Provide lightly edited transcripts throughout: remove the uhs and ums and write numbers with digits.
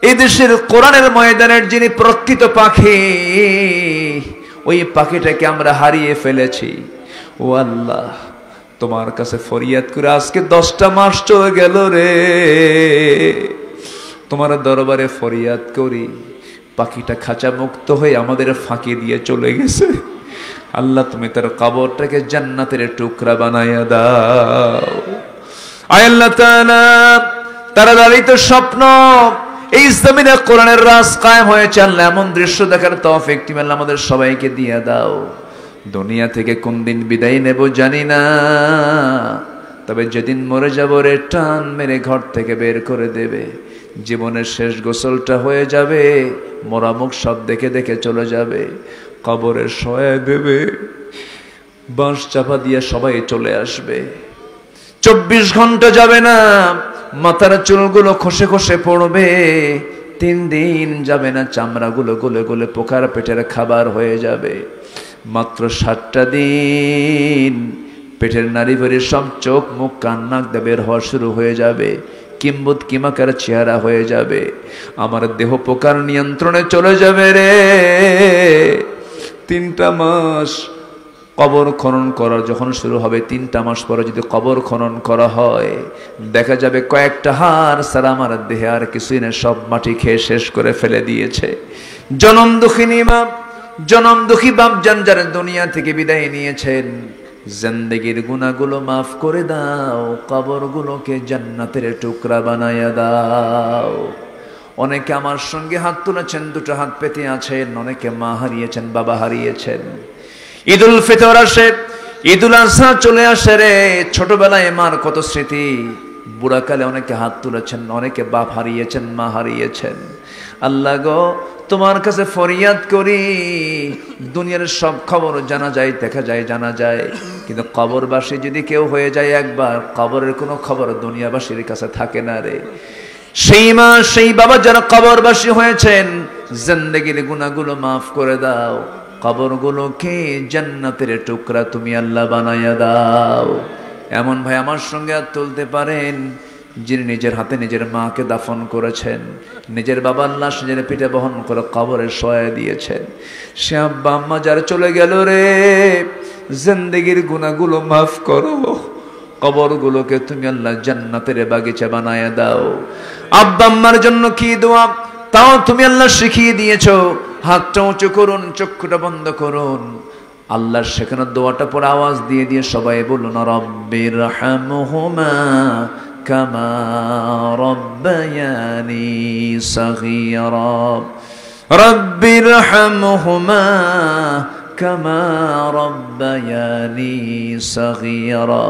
এই দেশের কোরআনের ময়দানের যিনি প্রকৃত পাখি, ওই পাখিটাকে আমরা হারিয়ে ফেলেছি। ও আল্লাহ, তোমার কাছে ফরিয়াদ করে আজকে 10টা মাস চলে গেল রে। তোমার দরবারে ফরিয়াদ করি, পাখিটা খাঁচা মুক্ত হয়ে আমাদের ফাঁকি দিয়ে চলে গেছে। আল্লাহ, তুমি তার কবরটাকে জান্নাতের টুকরা বানাইয়া দাও। আয় আল্লাহ তাআলা, তারা লালিত স্বপ্ন এই জমিনে কোরআনের রাজ কায়েম হয়েছে। আল্লাহ, এমন দৃশ্য দেখার তৌফিক তুমি আল্লাহ আমাদের সবাইকে দিয়ে দাও। দুনিয়া থেকে কোন দিন বিদায় নেব জানি না, তবে যেদিন মরে যাব রে, টান মেরে ঘর থেকে বের করে দেবে। জীবনের শেষ গোসলটা হয়ে যাবে, মরা মুখ সব দেখে দেখে চলে যাবে। কবরে শোয়া দেবে, বাঁশ চাপা দিয়ে সবাই চলে আসবে। 24 ঘন্টা যাবে না, মাথার চুলগুলো খসে খসে পড়বে। 3 দিন যাবে না, চামড়াগুলো গলে গলে পোকার পেটের খাবার হয়ে যাবে। মাত্র 7টা দিন পেটের নারী ভরে সব চোখ মুখ কান নাক দিয়ে বের হওয়া শুরু হয়ে যাবে। কিম্বুত কিমাকার চেহারা হয়ে যাবে। আমার দেহ পোকার নিয়ন্ত্রণে চলে যাবে রে। 3টা মাস কবর খনন করা যখন শুরু হবে, 3টা মাস পরে যদি কবর খনন করা হয়, দেখা যাবে কয়েকটা হাড় ছাড়া আমার দেহে আর কিছুই না, সব মাটি খেয়ে শেষ করে ফেলে দিয়েছে। জনম দুঃখিনী মা, জনম দুঃখী বাপ জান যারা দুনিয়া থেকে বিদায় নিয়েছেন, জিন্দেগির গুনাহগুলো মাফ করে দাও, কবরগুলোকে জান্নাতের টুকরা বানায়া দাও। অনেকে আমার সঙ্গে হাত তুলেছেন, 2টো হাত পেতে আছেন। অনেকে মা হারিয়েছেন, বাবা হারিয়েছেন। ঈদুল ফিতর আসে, ঈদুল আজহা চলে আসে রে। ছোটবেলায় মার কত স্মৃতি, বুড়াকালে অনেকে হাত তুলেছেন, অনেকে বাপ হারিয়েছেন, মা হারিয়েছেন। আল্লাহ গো, তোমার কাছে ফরিয়াদ করি, দুনিয়ার সব খবর জানা যায়, দেখা যায়, জানা যায়, কিন্তু কবরবাসী যদি কেউ হয়ে যায় একবার, কবরের কোনো খবর দুনিয়াবাসীর কাছে থাকে না রে। সেই মা সেই বাবা যারা কবরবাসী হয়েছেন, জিন্দেগির গুনাহগুলো মাফ করে দাও, কবরগুলোকে জান্নাতের টুকরা তুমি আল্লাহ বানায়া দাও। এমন ভাই আমার সঙ্গে হাত তুলতে পারেন যিনি নিজের হাতে নিজের মাকে দাফন করেছেন, নিজের বাবার লাশ নিজের পিঠে বহন করে কবরে শোয়া দিয়েছেন। সে আব্বা আম্মা যারা চলে গেল রে, জিন্দেগির গুনাহগুলো মাফ করো, কবরগুলোকে তুমি আল্লাহ জান্নাতের বাগিচা বানায়া দাও। আব্বা আম্মার জন্য কি দোয়া তাও তুমি আল্লাহ শিখিয়ে দিয়েছো। হাতটা উঁচু করুন, চক্ষুটা বন্ধ করুন, আল্লাহর শেখানো দোয়াটা পরে আওয়াজ দিয়ে দিয়ে সবাই বলুন, রব্বির হামহুমা কামা রব্বায়ানি সগীরা, রব্বির হামহুমা কামা রব্বায়ানি সগীরা,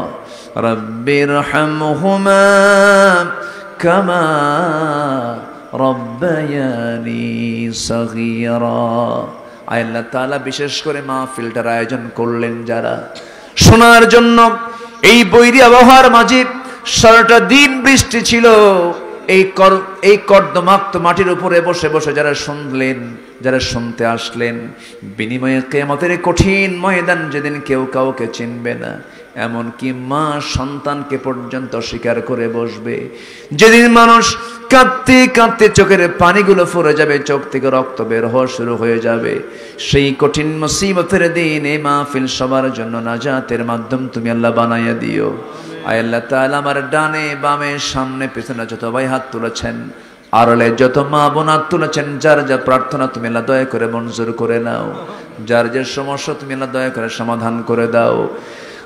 রব্বির হামহুমা কামা রব্বায়ানি সগীরা। আল্লাহ তাআলা বিশেষ করে মাহফিলটার আয়োজন করলেন যারা, শোনার জন্য। এই বৈরী আবহাওয়ার মাঝে সারাটা দিন বৃষ্টি ছিল, এই কর্দমাক্ত মাটির উপরে বসে বসে যারা শুনলেন, যারা শুনতে আসলেন, বিনিময়ে কিয়ামতের কঠিন ময়দান যেদিন কেউ কাউকে চিনবে না, এমনকি মা সন্তানকে পর্যন্ত স্বীকার করে বসবে, যেদিন মানুষ কাঁদতে কাঁদতে চোখের পানিগুলো ফুরে যাবে, চোখ থেকে রক্ত বের হওয়া শুরু হয়ে যাবে, সেই কঠিন মুসিবতের দিন এই মাহফিল সবার জন্য নাজাতের মাধ্যম তুমি আল্লাহ বানাইয়া দিও। আয় আল্লাহ তাআলা, আমার ডানে বামে সামনে পেছনে যত ভাই হাত তুলেছেন, আড়ালে যত মা বোন হাত তুলেছেন, যার যা প্রার্থনা তুমি আল্লাহ দয়া করে মঞ্জুর করে নাও, যার যে সমস্যা তুমি আল্লাহ দয়া করে সমাধান করে দাও।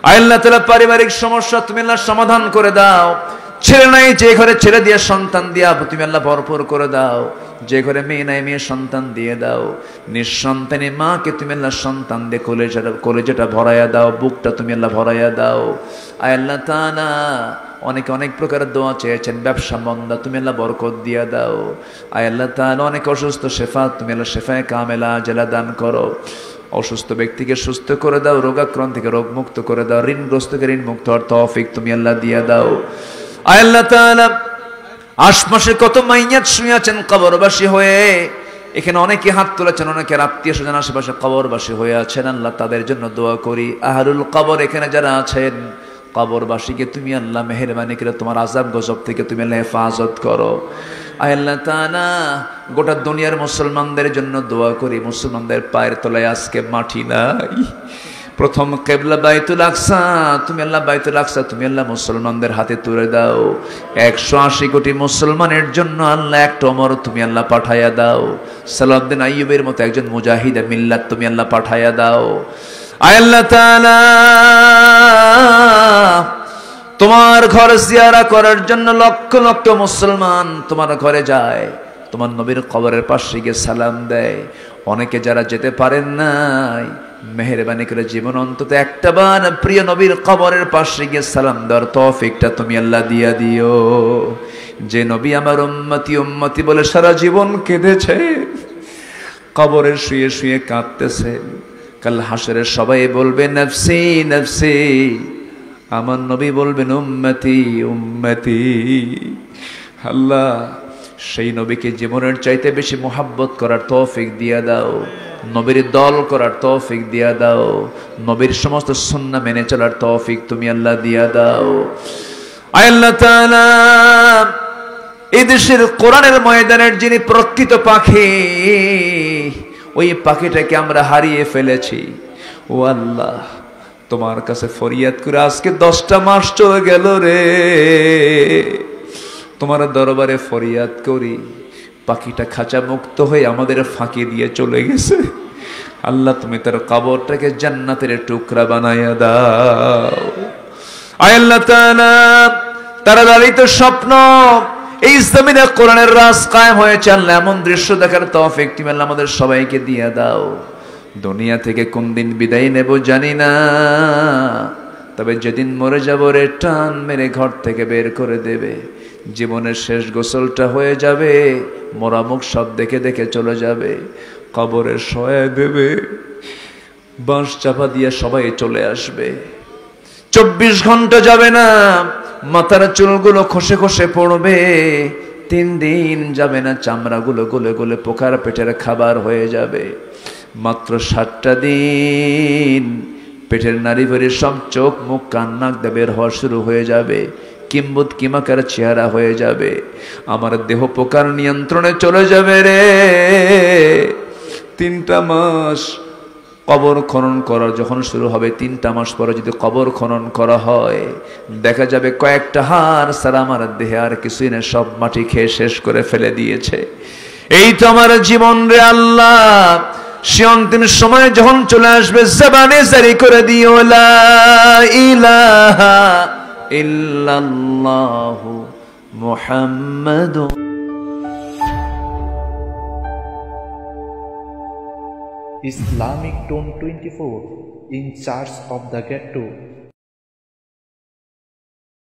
আয় আল্লাহ তাআলা, পারিবারিক সমস্যা তুমি আল্লাহ সমাধান করে দাও। ছেলে নাই, যে ঘরে ছেলে দিয়ে সন্তান দিয়া তুমি আল্লাহ ভরপুর করে দাও, যে ঘরে মেয়ে নাই মেয়ে সন্তান দিয়ে দাও, নিঃসন্তানী মাকে তুমি আল্লাহ সন্তান দিয়ে কলেজেটা ভরাইয়া দাও, বুকটা তুমি আল্লাহ ভরাইয়া দাও। আয় আল্লাহ তাআলা, অনেকে অনেক প্রকারের দোয়া চেয়েছেন, ব্যবসা মন্দা তুমি আল্লাহ বরকত দিয়া দাও। আয় আল্লাহ তাআলা, অনেক অসুস্থ, শেফা তুমি আল্লাহ শেফায়ে কামেলা আজেলা দান করো। অসুস্থ ব্যক্তিকে সুস্থ করে দাও, রোগাক্রান্ত থেকে রোগ মুক্ত করে দাও, ঋণগ্রস্তকে ঋণ মুক্ত হওয়ার তৌফিক তুমি আল্লাহ দিয়া দাও। আয় আল্লাহ তাআলা, আশপাশে কত মাইয়াত শুয়ে আছেন কবরবাসী হয়ে, এখানে অনেকে হাত তুলেছেন, অনেকের আত্মীয় স্বজন আশেপাশে কবরবাসী হয়ে আছেন, আল্লাহ তাদের জন্য দোয়া করি। আহলুল কবর এখানে যারা আছেন, কবরবাসীকে তুমি আল্লাহ মেহেরবানি করে তোমার আযাব গজব থেকে তুমি আল্লাহ হেফাজত করো। আয় আল্লাহ তাআলা গোটা দুনিয়ার মুসলমানদের জন্য দোয়া করি, মুসলমানদের পায়ের তলায় আজকে মাটি নাই। প্রথম কিবলা বাইতুল আকসা, তুমি আল্লাহ বাইতুল আকসা তুমি আল্লাহ মুসলমানদের হাতে তুলে দাও। 180 কোটি মুসলমানের জন্য আল্লাহ একটা ওমর তুমি আল্লাহ পাঠায়া দাও। সালাউদ্দিন আইয়ুবের মতো একজন মুজাহিদ মিল্লাত তুমি আল্লাহ পাঠায়া দাও। আয় আল্লাহ তাআলা তোমার ঘর জিয়ারা করার জন্য লক্ষ লক্ষ মুসলমান তোমার ঘরে যায়, তোমার নবীর কবরের পাশে গিয়ে সালাম দেয়। অনেকে যারা যেতে পারেন নাই, মেহেরবানি করে জীবন অন্তত একটা বার প্রিয় নবীর কবরের পাশে গিয়ে সালাম দেওয়ার তৌফিকটা তুমি আল্লাহ দিয়া দিও। যে নবী আমার উম্মতি উম্মতি বলে সারা জীবন কেঁদেছে, কবরে শুয়ে শুয়ে কাঁদতেছে, কাল হাসরে সবাই বলবে নফসি নফসি, আমার নবী বলবেন উম্মতি উম্মতি। আল্লাহ সেই নবীকে জীবনের চাইতে বেশি মোহাব্বত করার তৌফিক দিয়া দাও, নবীর দল করার তৌফিক দিয়া দাও, নবীর সমস্ত সুন্নাহ মেনে চলার তৌফিক তুমি আল্লাহ দিয়া দাও। আয় আল্লাহ তাআলা এই দেশের কোরআনের ময়দানের যিনি প্রকৃত পাখি, ওই পাখিটাকে আমরা হারিয়ে ফেলেছি। ও আল্লাহ তোমার কাছে ফরিয়াদ করে আজকে 10টা মাস চলে গেল রে, তোমার দরবারে ফরিয়াদ করি, পাখিটা খাঁচা মুক্ত হয়ে আমাদের ফাঁকি দিয়ে চলে গেছে। আল্লাহ তুমি তার কবরটাকে জান্নাতের টুকরা বানায়া দাও। আয় আল্লাহ তাআলা তারা লালিত স্বপ্ন এই জমিনে কোরআনের রাজ কায়েম হয়েছে, আল্লাহ এমন দৃশ্য দেখার তৌফিক তুমি আল্লাহ আমাদের সবাইকে দিয়ে দাও। দুনিয়া থেকে কোন দিন বিদায় নেব জানি না, তবে যেদিন মরে যাব রে টান মেরে ঘর থেকে বের করে দেবে, জীবনের শেষ গোসলটা হয়ে যাবে, মরা মুখ সব দেখে দেখে চলে যাবে, কবরে শোয়া দেবে, বাঁশ চাপা দিয়ে সবাই চলে আসবে। 24 ঘন্টা যাবে না, মাথার চুলগুলো খসে খসে পড়বে, 3 দিন যাবে না, চামড়াগুলো গলে গলে পোকার পেটের খাবার হয়ে যাবে। মাত্র 7টা দিন পেটের নারী ভরে সব চোখ মুখ কান নাক দিয়ে বের হওয়া শুরু হয়ে যাবে, কিম্বুত কিমাকার চেহারা হয়ে যাবে, আমার দেহ পোকার নিয়ন্ত্রণে চলে যাবে রে। 3টা মাস কবর খনন করা যখন শুরু হবে, 3টা মাস পরে যদি কবর খনন করা হয়, দেখা যাবে কয়েকটা হাড় সারা আমার দেহে আর কিছুই না, সব মাটি খেয়ে শেষ করে ফেলে দিয়েছে। এই তো আমার জীবন রে আল্লাহ, সে অন্তিম সময় যখন চলে আসবে, জবানে জারি করে দিও লা ইলাহা ইল্লাল্লাহু মুহাম্মাদুর। Islamic Tone 24 in charge of the ghetto.